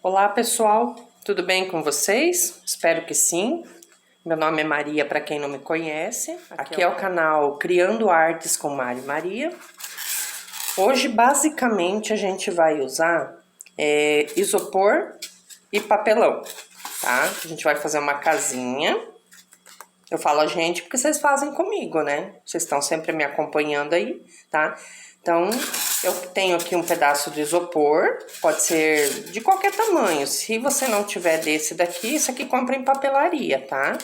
Olá pessoal, tudo bem com vocês? Espero que sim. Meu nome é Maria, para quem não me conhece. Aqui é o canal Criando Artes com Mari Maria. Hoje, basicamente, a gente vai usar isopor e papelão, tá? A gente vai fazer uma casinha. Eu falo a gente porque vocês fazem comigo, né? Vocês estão sempre me acompanhando aí, tá? Então, eu tenho aqui um pedaço de isopor, pode ser de qualquer tamanho. Se você não tiver desse daqui, isso aqui compra em papelaria, tá?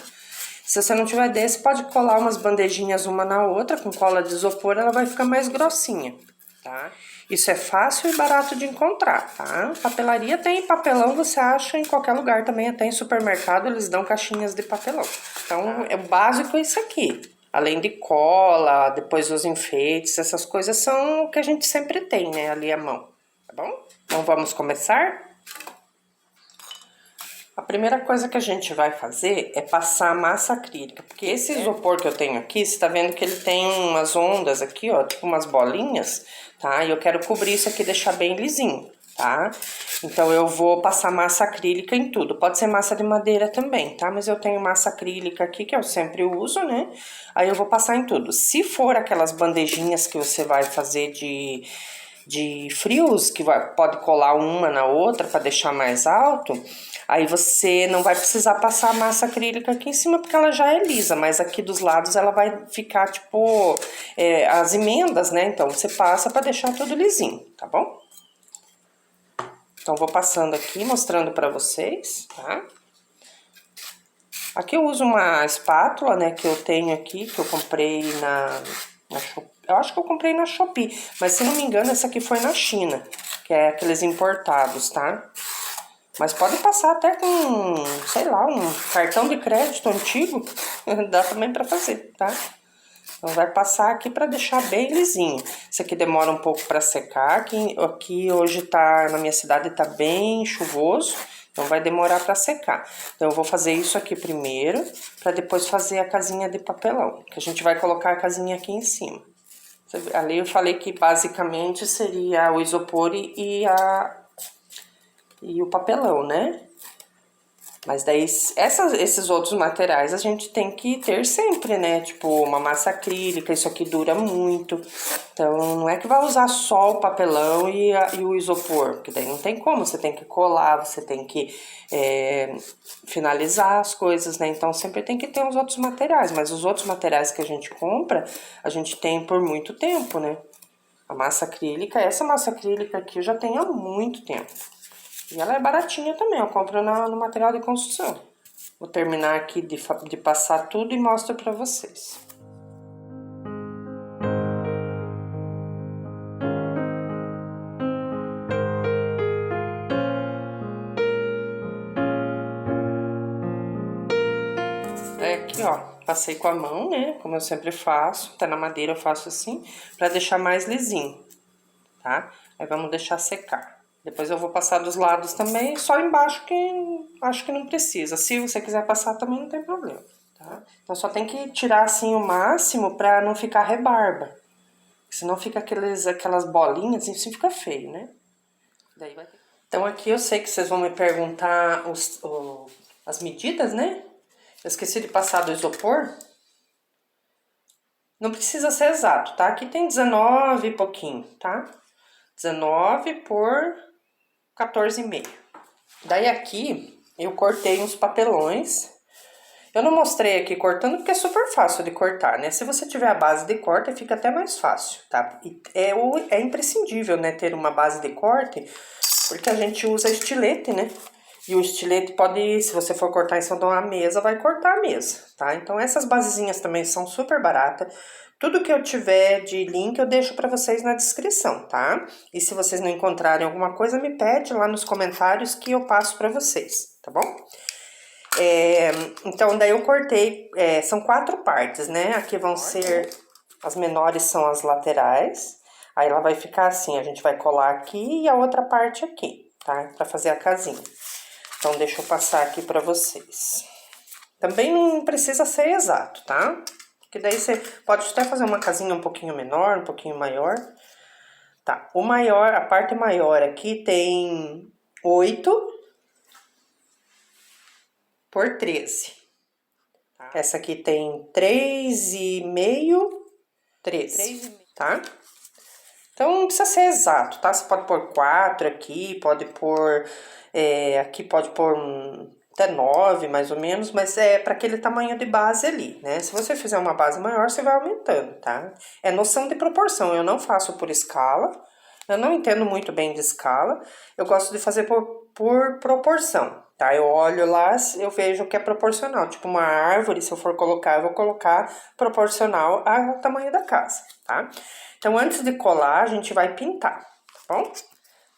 Se você não tiver desse, pode colar umas bandejinhas uma na outra, com cola de isopor, ela vai ficar mais grossinha, tá? Isso é fácil e barato de encontrar, tá? Papelaria tem papelão, você acha em qualquer lugar também, até em supermercado eles dão caixinhas de papelão. Então, é o básico isso aqui. Além de cola, depois os enfeites, essas coisas são o que a gente sempre tem, né, ali à mão, tá bom? Então, vamos começar? A primeira coisa que a gente vai fazer é passar a massa acrílica, porque esse isopor que eu tenho aqui, você tá vendo que ele tem umas ondas aqui, ó, tipo umas bolinhas, tá? E eu quero cobrir isso aqui, deixar bem lisinho, tá? Então, eu vou passar massa acrílica em tudo. Pode ser massa de madeira também, tá? Mas eu tenho massa acrílica aqui, que eu sempre uso, né? Aí eu vou passar em tudo. Se for aquelas bandejinhas que você vai fazer de frios, que pode colar uma na outra para deixar mais alto, aí você não vai precisar passar a massa acrílica aqui em cima, porque ela já é lisa, mas aqui dos lados ela vai ficar tipo as emendas, né? Então você passa para deixar tudo lisinho, tá bom? Então vou passando aqui, mostrando para vocês, tá? Aqui eu uso uma espátula, né, que eu tenho aqui, que eu comprei na Shopee. Eu acho que eu comprei na Shopee, mas se não me engano essa aqui foi na China, que é aqueles importados, tá? Mas pode passar até com, sei lá, um cartão de crédito antigo, dá também pra fazer, tá? Então vai passar aqui pra deixar bem lisinho. Isso aqui demora um pouco pra secar, aqui hoje tá, na minha cidade tá bem chuvoso, então vai demorar pra secar. Então eu vou fazer isso aqui primeiro, pra depois fazer a casinha de papelão, que a gente vai colocar a casinha aqui em cima. Ali eu falei que basicamente seria o isopor e o papelão, né? Mas daí, esses outros materiais a gente tem que ter sempre, né? Tipo, uma massa acrílica, isso aqui dura muito. Então, não é que vai usar só o papelão e o isopor, porque daí não tem como, você tem que colar, você tem que finalizar as coisas, né? Então, sempre tem que ter os outros materiais, mas os outros materiais que a gente compra, a gente tem por muito tempo, né? A massa acrílica, essa massa acrílica aqui eu já tenho há muito tempo. E ela é baratinha também, eu compro no material de construção. Vou terminar aqui de passar tudo e mostro pra vocês. Aqui, ó, passei com a mão, né, como eu sempre faço, até na madeira eu faço assim, pra deixar mais lisinho, tá? Aí vamos deixar secar. Depois eu vou passar dos lados também, só embaixo que acho que não precisa. Se você quiser passar também não tem problema, tá? Então só tem que tirar assim o máximo pra não ficar rebarba. Senão fica aquelas bolinhas e assim fica feio, né? Daí vai ter... Então aqui eu sei que vocês vão me perguntar as medidas, né? Eu esqueci de passar do isopor. Não precisa ser exato, tá? Aqui tem 19 e pouquinho, tá? 19 por 14,5. Daí aqui eu cortei uns papelões. Eu não mostrei aqui cortando porque é super fácil de cortar, né? Se você tiver a base de corte, fica até mais fácil, tá? E é imprescindível, né, ter uma base de corte, porque a gente usa estilete, né? E o estilete pode, se você for cortar em cima de uma mesa, vai cortar a mesa, tá? Então essas basezinhas também são super baratas. Tudo que eu tiver de link eu deixo pra vocês na descrição, tá? E se vocês não encontrarem alguma coisa, me pede lá nos comentários que eu passo pra vocês, tá bom? Então, daí eu cortei, são 4 partes, né? Aqui vão ser, as menores são as laterais. Aí ela vai ficar assim, a gente vai colar aqui e a outra parte aqui, tá? Pra fazer a casinha. Então, deixa eu passar aqui pra vocês. Também não precisa ser exato, tá? Porque daí você pode até fazer uma casinha um pouquinho menor, um pouquinho maior. Tá, a parte maior aqui tem 8, por 13. Essa aqui tem 3,5, 13, tá? Então, não precisa ser exato, tá? Você pode pôr 4 aqui, pode pôr... aqui pode pôr até 9, mais ou menos, mas é para aquele tamanho de base ali, né? Se você fizer uma base maior, você vai aumentando, tá? É noção de proporção, eu não faço por escala, eu não entendo muito bem de escala, eu gosto de fazer por proporção, tá? Eu olho lá, eu vejo que é proporcional, tipo uma árvore, se eu for colocar, eu vou colocar proporcional ao tamanho da casa, tá? Então, antes de colar, a gente vai pintar, tá bom?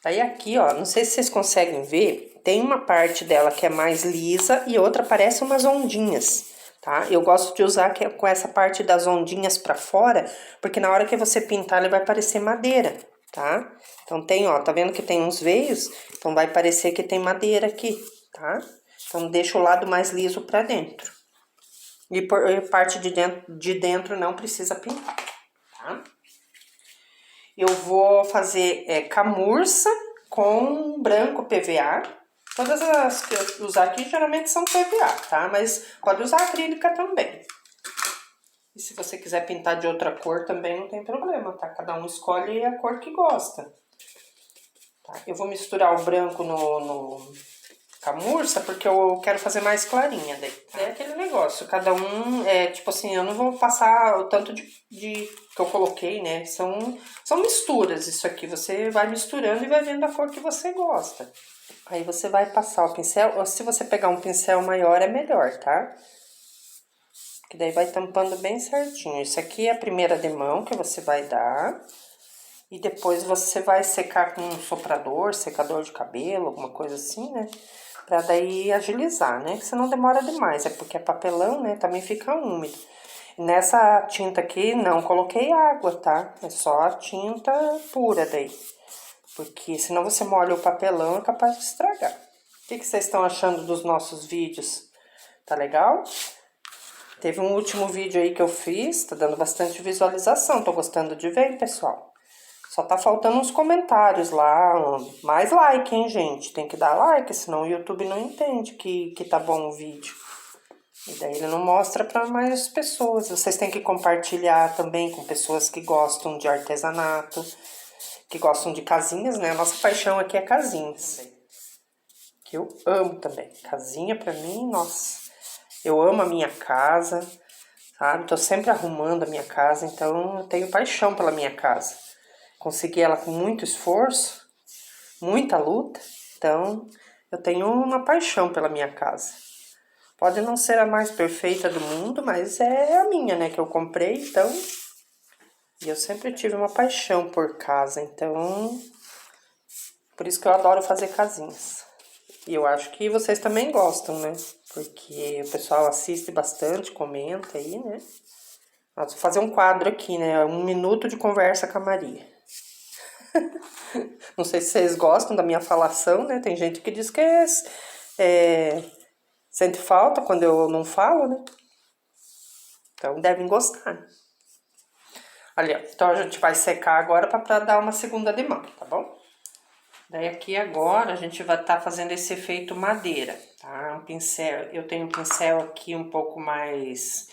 Daí aqui, ó, não sei se vocês conseguem ver, tem uma parte dela que é mais lisa e outra parece umas ondinhas, tá? Eu gosto de usar com essa parte das ondinhas pra fora, porque na hora que você pintar, ele vai parecer madeira, tá? Então, tem, ó, tá vendo que tem uns veios? Então, vai parecer que tem madeira aqui, tá? Então, deixa o lado mais liso pra dentro. E por parte de dentro não precisa pintar, tá? Eu vou fazer camurça com branco PVA. Todas as que eu usar aqui geralmente são PVA, tá? Mas pode usar acrílica também. E se você quiser pintar de outra cor também não tem problema, tá? Cada um escolhe a cor que gosta. Tá? Eu vou misturar o branco no camurça porque eu quero fazer mais clarinha daí. Tá? É aquele negócio, cada um, tipo assim, eu não vou passar o tanto de que eu coloquei, né? São misturas isso aqui, você vai misturando e vai vendo a cor que você gosta. Aí você vai passar o pincel, ou se você pegar um pincel maior é melhor, tá? Que daí vai tampando bem certinho. Isso aqui é a primeira demão que você vai dar. E depois você vai secar com um soprador, secador de cabelo, alguma coisa assim, né? Pra daí agilizar, né? Senão demora demais, é porque é papelão, né? Também fica úmido. Nessa tinta aqui não coloquei água, tá? É só a tinta pura daí. Porque senão você molha o papelão, é capaz de estragar. O que vocês estão achando dos nossos vídeos? Tá legal? Teve um último vídeo aí que eu fiz, tá dando bastante visualização. Tô gostando de ver, pessoal. Só tá faltando uns comentários lá, mais like, hein, gente? Tem que dar like, senão o YouTube não entende que tá bom o vídeo. E daí ele não mostra para mais pessoas. Vocês têm que compartilhar também com pessoas que gostam de artesanato, que gostam de casinhas, né? A nossa paixão aqui é casinhas. Que eu amo também. Casinha pra mim, nossa. Eu amo a minha casa, sabe? Tô sempre arrumando a minha casa, então eu tenho paixão pela minha casa. Consegui ela com muito esforço, muita luta, então eu tenho uma paixão pela minha casa. Pode não ser a mais perfeita do mundo, mas é a minha, né, que eu comprei, então... E eu sempre tive uma paixão por casa, então... Por isso que eu adoro fazer casinhas. E eu acho que vocês também gostam, né? Porque o pessoal assiste bastante, comenta aí, né? Vou fazer um quadro aqui, né? 1 minuto de conversa com a Maria. Não sei se vocês gostam da minha falação, né? Tem gente que diz que sente falta quando eu não falo, né? Então devem gostar. Ali, ó. Então a gente vai secar agora para dar uma segunda demão, tá bom? Daí aqui agora a gente vai estar fazendo esse efeito madeira, tá? Um pincel, eu tenho um pincel aqui um pouco mais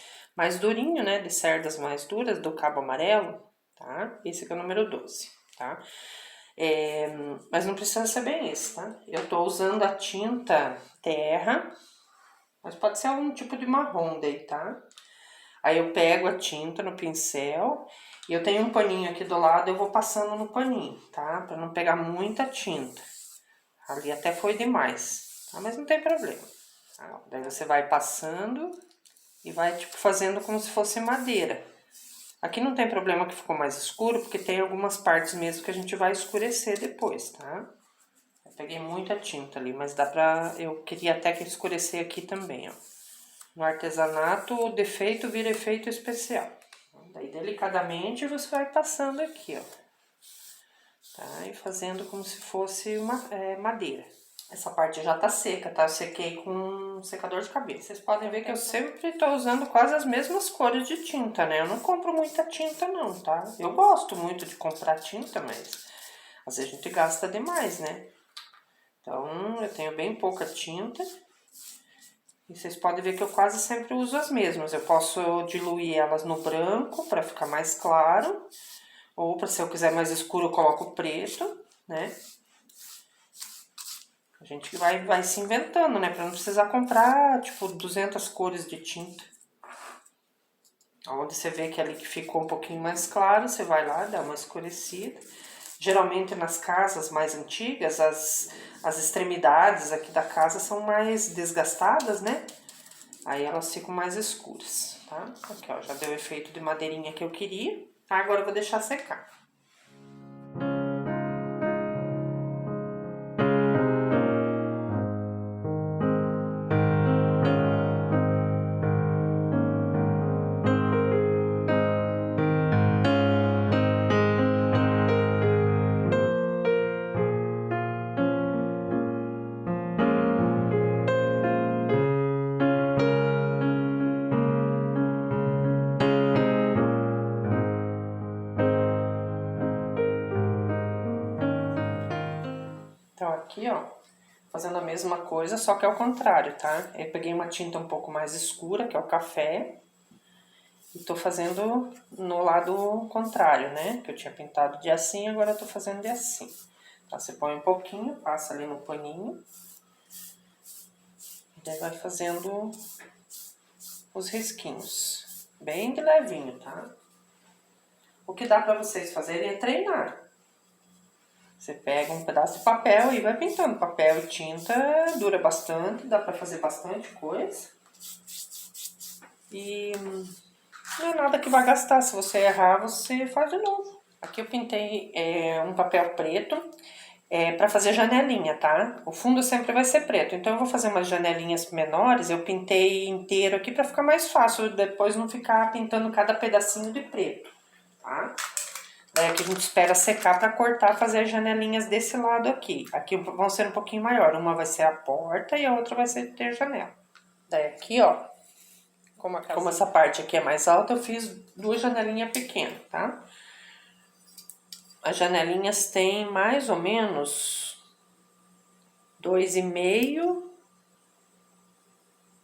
durinho, né? De cerdas mais duras, do cabo amarelo, tá? Esse aqui é o número 12, tá? Mas não precisa ser bem esse, tá? Eu tô usando a tinta terra, mas pode ser algum tipo de marrom daí, tá? Aí eu pego a tinta no pincel e eu tenho um paninho aqui do lado, eu vou passando no paninho, tá? Pra não pegar muita tinta. Ali até foi demais, tá? Mas não tem problema. Tá? Daí você vai passando e vai, tipo, fazendo como se fosse madeira. Aqui não tem problema que ficou mais escuro, porque tem algumas partes mesmo que a gente vai escurecer depois, tá? Eu peguei muita tinta ali, mas dá pra... Eu queria até que escurecer aqui também, ó. No artesanato, o defeito vira efeito especial. Daí, delicadamente, você vai passando aqui, ó. Tá? E fazendo como se fosse uma madeira. Essa parte já tá seca, tá? Eu sequei com um secador de cabelo. Vocês podem ver que eu sempre tô usando quase as mesmas cores de tinta, né? Eu não compro muita tinta não, tá? Eu gosto muito de comprar tinta, mas às vezes a gente gasta demais, né? Então, eu tenho bem pouca tinta. E vocês podem ver que eu quase sempre uso as mesmas. Eu posso diluir elas no branco para ficar mais claro. Ou se eu quiser mais escuro, eu coloco o preto, né? A gente vai se inventando, né? Pra não precisar comprar, tipo, 200 cores de tinta. Onde você vê que ali que ficou um pouquinho mais claro, você vai lá, dá uma escurecida. Geralmente nas casas mais antigas, as extremidades aqui da casa são mais desgastadas, né? Aí elas ficam mais escuras, tá? Aqui, ó, já deu o efeito de madeirinha que eu queria. Agora eu vou deixar secar. Então aqui, ó, fazendo a mesma coisa, só que ao contrário, tá? Eu peguei uma tinta um pouco mais escura, que é o café, e tô fazendo no lado contrário, né? Que eu tinha pintado de assim, agora eu tô fazendo de assim. Então, você põe um pouquinho, passa ali no paninho, e daí vai fazendo os risquinhos, bem de levinho, tá? O que dá pra vocês fazerem é treinar. Você pega um pedaço de papel e vai pintando. Papel e tinta dura bastante, dá pra fazer bastante coisa. E não é nada que vai gastar. Se você errar, você faz de novo. Aqui eu pintei um papel preto pra fazer janelinha, tá? O fundo sempre vai ser preto. Então eu vou fazer umas janelinhas menores. Eu pintei inteiro aqui pra ficar mais fácil. Depois não ficar pintando cada pedacinho de preto, tá? Daí aqui a gente espera secar para cortar, fazer as janelinhas desse lado aqui. Aqui vão ser um pouquinho maior. Uma vai ser a porta e a outra vai ser ter janela. Daí aqui, ó, como essa parte aqui é mais alta, eu fiz 2 janelinhas pequenas, tá? As janelinhas têm mais ou menos 2,5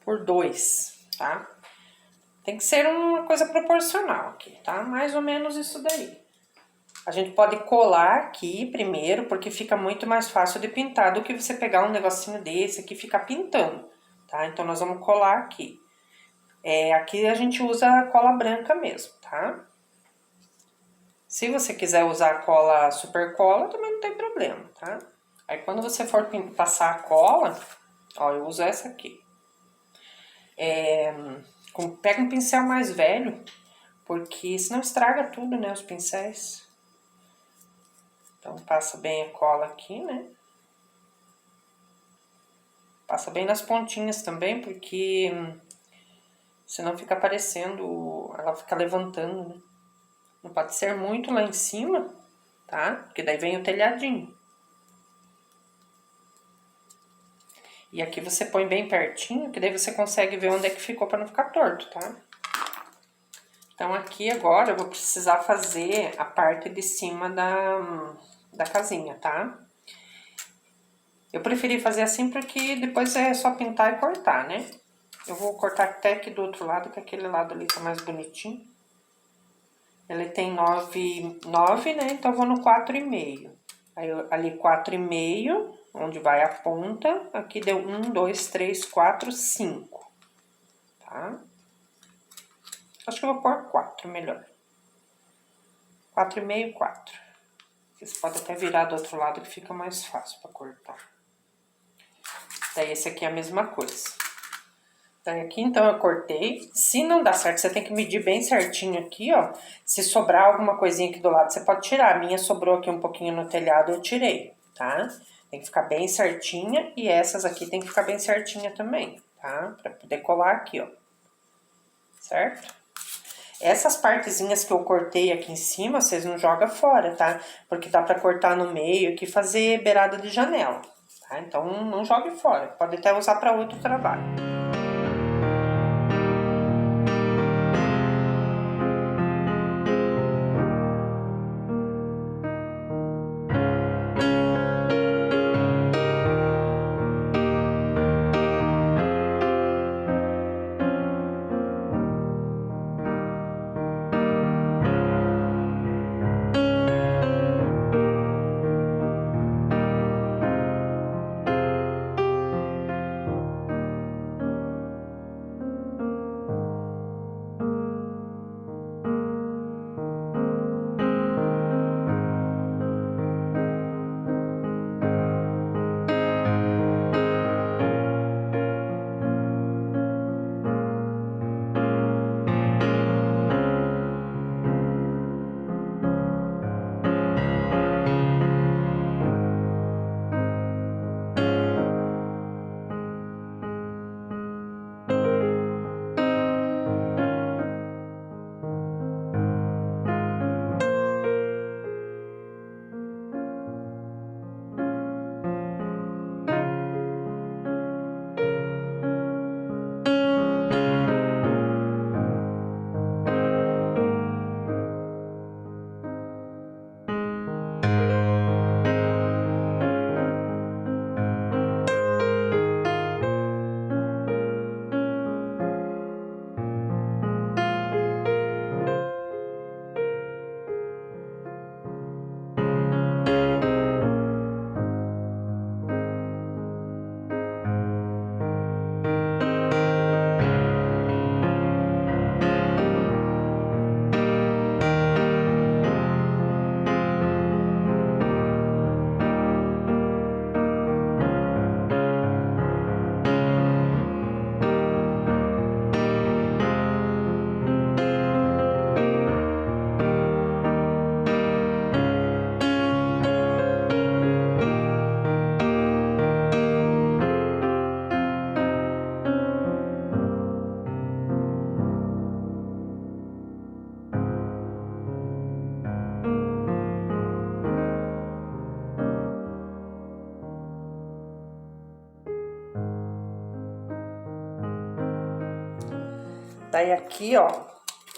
por 2, tá? Tem que ser uma coisa proporcional aqui, tá? Mais ou menos isso daí. A gente pode colar aqui primeiro, porque fica muito mais fácil de pintar do que você pegar um negocinho desse aqui e ficar pintando, tá? Então, nós vamos colar aqui. Aqui a gente usa a cola branca mesmo, tá? Se você quiser usar a cola super cola, também não tem problema, tá? Aí, quando você for passar a cola, ó, eu uso essa aqui. Pega um pincel mais velho, porque senão estraga tudo, né, os pincéis. Então, passa bem a cola aqui, né? Passa bem nas pontinhas também, porque senão fica aparecendo, ela fica levantando, né? Não pode ser muito lá em cima, tá? Porque daí vem o telhadinho. E aqui você põe bem pertinho, que daí você consegue ver onde é que ficou para não ficar torto, tá? Então, aqui agora eu vou precisar fazer a parte de cima da casinha, tá? Eu preferi fazer assim porque depois é só pintar e cortar, né? Eu vou cortar até aqui do outro lado, que aquele lado ali tá mais bonitinho. Ele tem 9, né? Então eu vou no 4,5. Aí ali 4,5, onde vai a ponta. Aqui deu 1, 2, 3, 4, 5. Tá? Acho que eu vou pôr 4 melhor. 4,5, 4. Você pode até virar do outro lado que fica mais fácil pra cortar. Daí esse aqui é a mesma coisa. Daí aqui então eu cortei. Se não dá certo, você tem que medir bem certinho aqui, ó. Se sobrar alguma coisinha aqui do lado, você pode tirar. A minha sobrou aqui um pouquinho no telhado, eu tirei, tá? Tem que ficar bem certinha e essas aqui tem que ficar bem certinha também, tá? Pra poder colar aqui, ó. Certo? Essas partezinhas que eu cortei aqui em cima, vocês não jogam fora, tá? Porque dá pra cortar no meio aqui e fazer beirada de janela, tá? Então não jogue fora, pode até usar pra outro trabalho. Daí aqui, ó,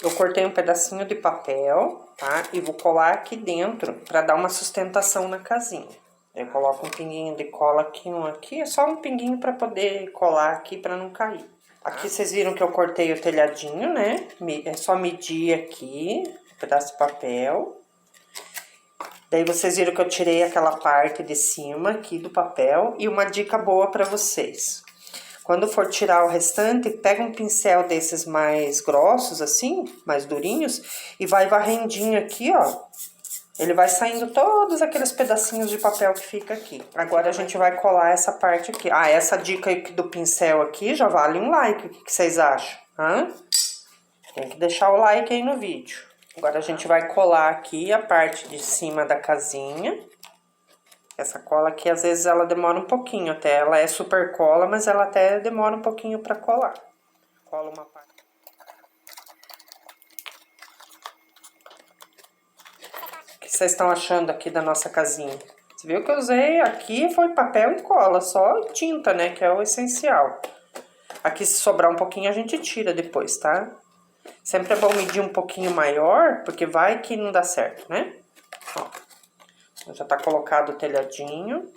eu cortei um pedacinho de papel, tá? E vou colar aqui dentro pra dar uma sustentação na casinha. Eu coloco um pinguinho de cola aqui, um aqui, é só um pinguinho pra poder colar aqui pra não cair. Aqui vocês viram que eu cortei o telhadinho, né? É só medir aqui, um pedaço de papel. Daí vocês viram que eu tirei aquela parte de cima aqui do papel. E uma dica boa pra vocês. Quando for tirar o restante, pega um pincel desses mais grossos, assim, mais durinhos, e vai varrendinho aqui, ó. Ele vai saindo todos aqueles pedacinhos de papel que fica aqui. Agora a gente vai colar essa parte aqui. Ah, essa dica aí do pincel aqui já vale um like. O que vocês acham? Hã? Tem que deixar o like aí no vídeo. Agora a gente vai colar aqui a parte de cima da casinha. Essa cola aqui, às vezes, ela demora um pouquinho até. Ela é super cola, mas ela até demora um pouquinho pra colar. Cola uma parte. O que vocês estão achando aqui da nossa casinha? Você viu que eu usei aqui foi papel e cola, só tinta, né? Que é o essencial. Aqui, se sobrar um pouquinho, a gente tira depois, tá? Sempre é bom medir um pouquinho maior, porque vai que não dá certo, né? Ó. Já tá colocado o telhadinho.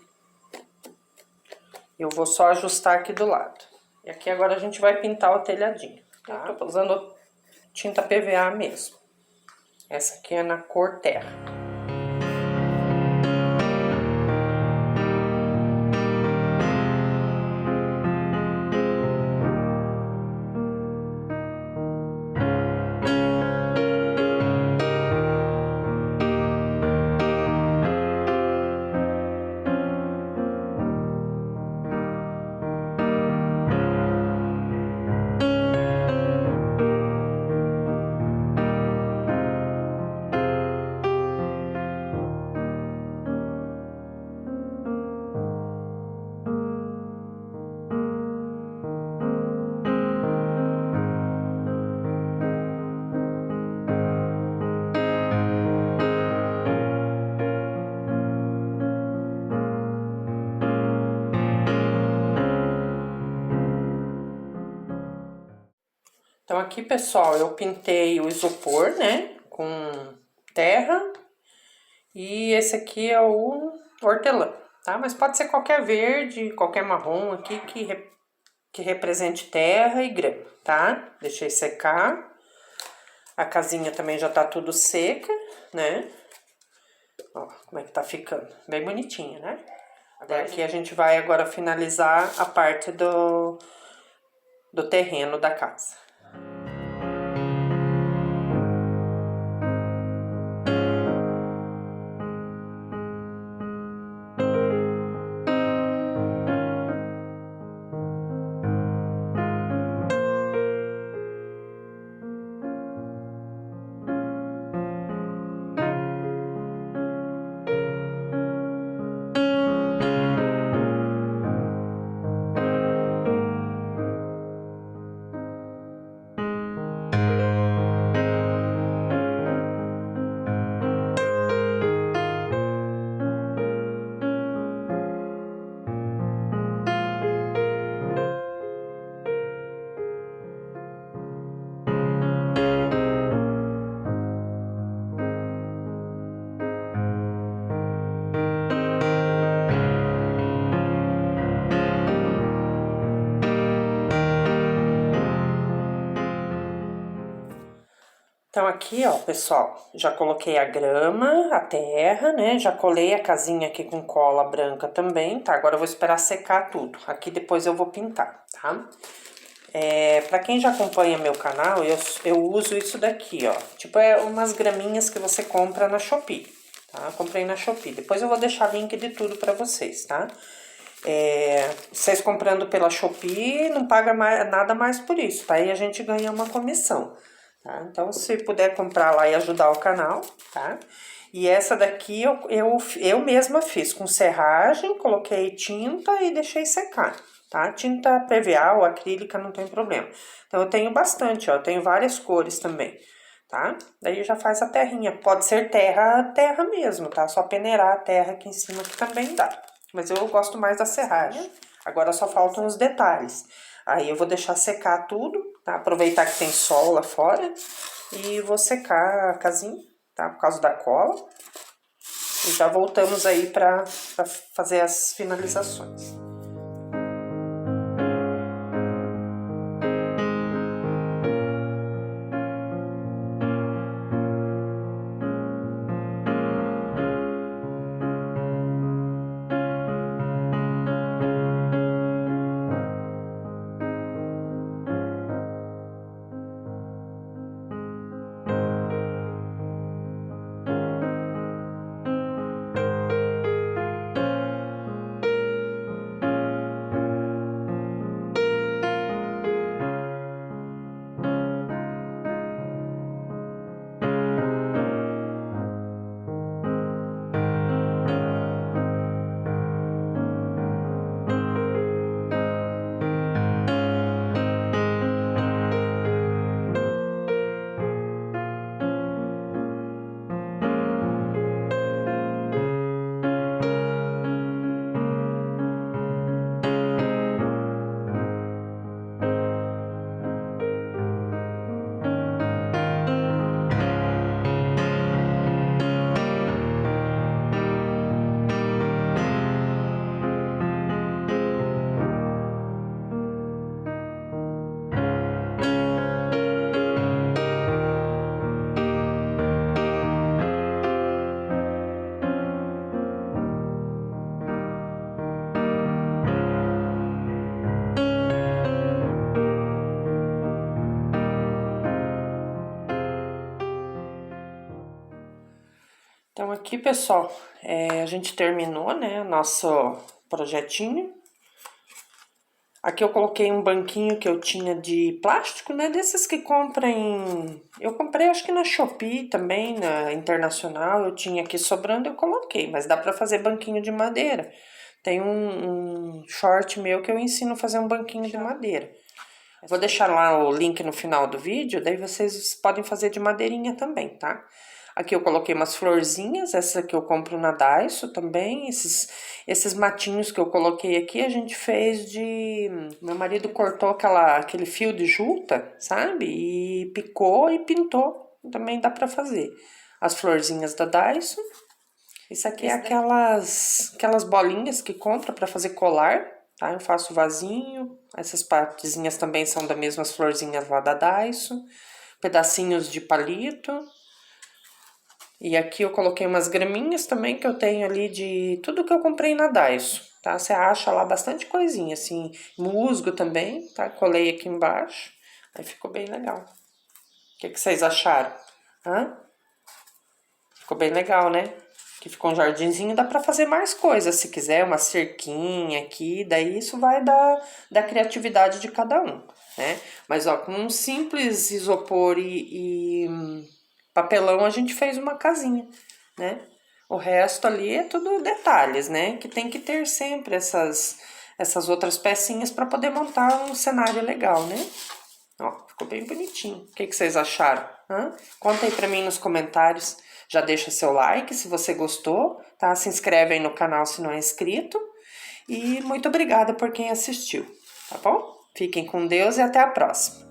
Eu vou só ajustar aqui do lado. E aqui agora a gente vai pintar o telhadinho, tá? Eu tô usando tinta PVA mesmo. Essa aqui é na cor terra. Então aqui, pessoal, eu pintei o isopor, né, com terra, e esse aqui é o hortelã, tá? Mas pode ser qualquer verde, qualquer marrom aqui que represente terra e grama, tá? Deixei secar. A casinha também já tá tudo seca, né? Ó, como é que tá ficando. Bem bonitinha, né? Agora aqui a gente vai agora finalizar a parte do terreno da casa. Então aqui, ó, pessoal, já coloquei a grama, a terra, né? Já colei a casinha aqui com cola branca também, tá? Agora eu vou esperar secar tudo. Aqui depois eu vou pintar, tá? Pra quem já acompanha meu canal, eu uso isso daqui, ó. Tipo, umas graminhas que você compra na Shopee, tá? Comprei na Shopee. Depois eu vou deixar link de tudo pra vocês, tá? Vocês comprando pela Shopee, não paga nada mais por isso, tá? E a gente ganha uma comissão. Tá? Então, se puder comprar lá e ajudar o canal, tá? E essa daqui eu mesma fiz com serragem, coloquei tinta e deixei secar, tá? Tinta PVA ou acrílica não tem problema. Então, eu tenho bastante, ó, eu tenho várias cores também, tá? Daí já faz a terrinha, pode ser terra mesmo, tá? Só peneirar a terra aqui em cima que também dá. Mas eu gosto mais da serragem. Agora só faltam os detalhes. Aí eu vou deixar secar tudo. tá? Aproveitar que tem sol lá fora e vou secar a casinha, tá? Por causa da cola. E já voltamos aí pra fazer as finalizações. Então aqui, pessoal, a gente terminou, né, nosso projetinho. Aqui eu coloquei um banquinho que eu tinha de plástico, né, desses que compram eu comprei acho que na Shopee também, na Internacional, eu tinha aqui sobrando, eu coloquei, mas dá pra fazer banquinho de madeira. Tem um short meu que eu ensino a fazer um banquinho de madeira. Vou deixar lá o link no final do vídeo, daí vocês podem fazer de madeirinha também, tá? Aqui eu coloquei umas florzinhas, essa que eu compro na Daiso também, esses matinhos que eu coloquei aqui, a gente fez de... Meu marido cortou aquele fio de juta, sabe? E picou e pintou, também dá pra fazer. As florzinhas da Daiso. Isso aqui é aquelas bolinhas que compra pra fazer colar, tá? Eu faço vasinho, essas partezinhas também são das mesmas florzinhas lá da Daiso. Pedacinhos de palito. E aqui eu coloquei umas graminhas também que eu tenho ali de tudo que eu comprei na Daiso, tá? Você acha lá bastante coisinha, assim, musgo também, tá? Colei aqui embaixo, aí ficou bem legal. O que vocês acharam? Hã? Ficou bem legal, né? Aqui ficou um jardinzinho, dá pra fazer mais coisas, se quiser, uma cerquinha aqui, daí isso vai da criatividade de cada um, né? Mas, ó, com um simples isopor e papelão a gente fez uma casinha, né? O resto ali é tudo detalhes, né? Que tem que ter sempre essas outras pecinhas para poder montar um cenário legal, né? Ó, ficou bem bonitinho. O que vocês acharam? Hã? Conta aí pra mim nos comentários. Já deixa seu like se você gostou, tá? Se inscreve aí no canal se não é inscrito. E muito obrigada por quem assistiu, tá bom? Fiquem com Deus e até a próxima.